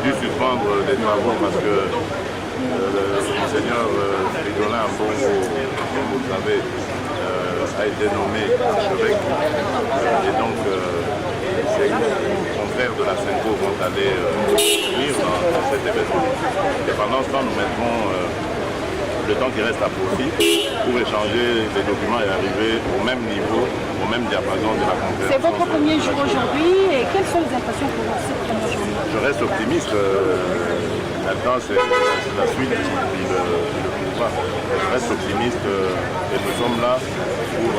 dû suspendre les travaux parce que Monseigneur Fridolin Ambongo, comme vous le savez, a été nommé archevêque. Et donc, ces confrères de la Senko vont aller venir dans cet événement. Et pendant ce temps, nous mettrons le temps qui reste à profit pour échanger les documents et arriver au même niveau, au même diapason de la conférence. C'est votre premier jour aujourd'hui et quelles sont les impressions pour vous cette première journée? Je reste optimiste. Maintenant, c'est la suite qui le pouvoir. Je reste optimiste et nous sommes là pour,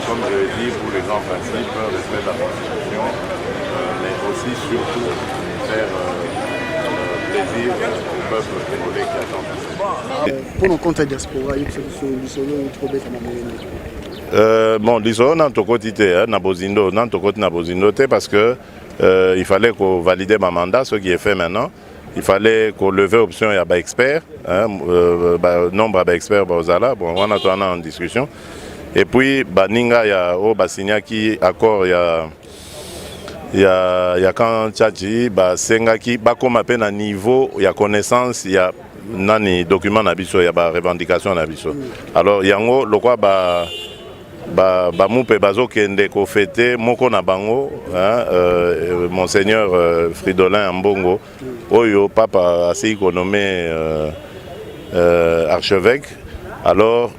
comme je l'ai dit, pour les grands principes, respect de la Constitution, mais aussi surtout faire plaisir au peuple congolais qui attend. Pour nos comptes diaspora, il faut que nous soyons trop bêtes à bon, l'Israël n'a pas de parce que il fallait qu'on valide ma mandat, ce qui est fait maintenant. Il fallait qu'on leve option à expert, nombre d'experts, bon, on a en discussion. Et puis, Ninga, il y a signé qui accord, il y a quand Tchadji, Senga qui, comme à peine à niveau, il y a connaissance, il y a nani document nabiso, il y a revendication nabiso. Alors, il y a le quoi, Moupe Bazo Kende ko fêté moko na bango Monseigneur Fridolin Ambongo Oyo papa assez nommé archevêque. Alors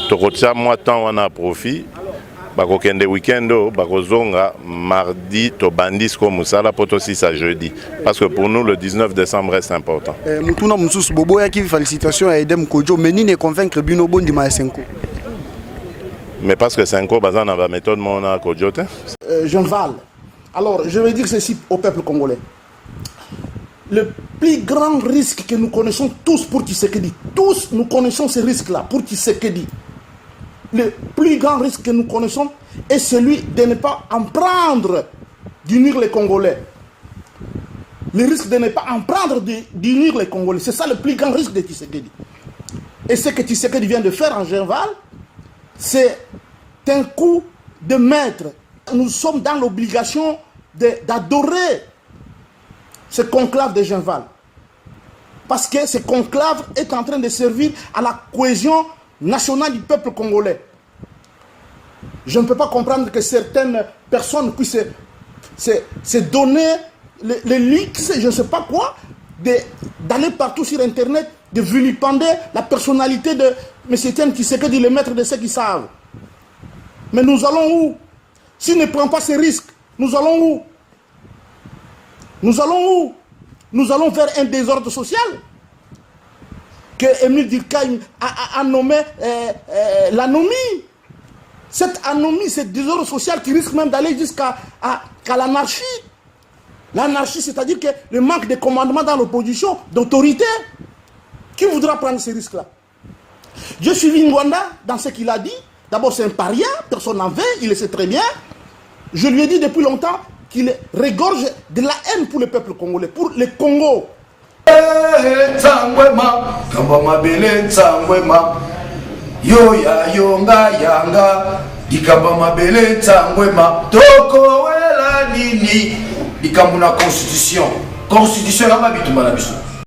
tokotia moi temps on a profit bako kende weekend bako zonga mardi to bandis comme ça la poto si ça jeudi parce que pour nous le 19 décembre reste important. Mutuna Moussous Bobo ya qui félicitations à Edem Kodjo mais ni ne convaincre Bino Bondi ma Senko. Mais parce que Senko bazan na ba méthode mon a Kodjote. Jean Val. Alors, je vais dire ceci au peuple congolais. Le plus grand risque que nous connaissons tous pour Tshisekedi, tous nous connaissons ce risque-là pour Tshisekedi. Le plus grand risque que nous connaissons est celui de ne pas en prendre d'unir les Congolais. Le risque de ne pas en prendre d'unir les Congolais. C'est ça le plus grand risque de Tshisekedi. Et ce que Tshisekedi vient de faire en Genval, c'est un coup de maître. Nous sommes dans l'obligation d'adorer ce conclave de Genval. Parce que ce conclave est en train de servir à la cohésion nationale du peuple congolais. Je ne peux pas comprendre que certaines personnes puissent se donner les leaks, je ne sais pas quoi, d'aller partout sur Internet, de vilipender la personnalité de M. Etienne Tshisekedi, le maître de ceux qui savent. Mais nous allons où? S'il ne prend pas ces risques, nous allons où? Nous allons où? Nous allons vers un désordre social que Émile Durkheim a nommé l'anomie. Cette anomie, ce désordre social qui risque même d'aller jusqu'à l'anarchie. L'anarchie, c'est-à-dire que le manque de commandement dans l'opposition, d'autorité. Qui voudra prendre ces risques-là? Je suis Ngwanda dans ce qu'il a dit. D'abord, c'est un paria, personne n'en veut, il le sait très bien. Je lui ai dit depuis longtemps qu'il regorge de la haine pour le peuple congolais, pour le Congo. Constitution. Constitution,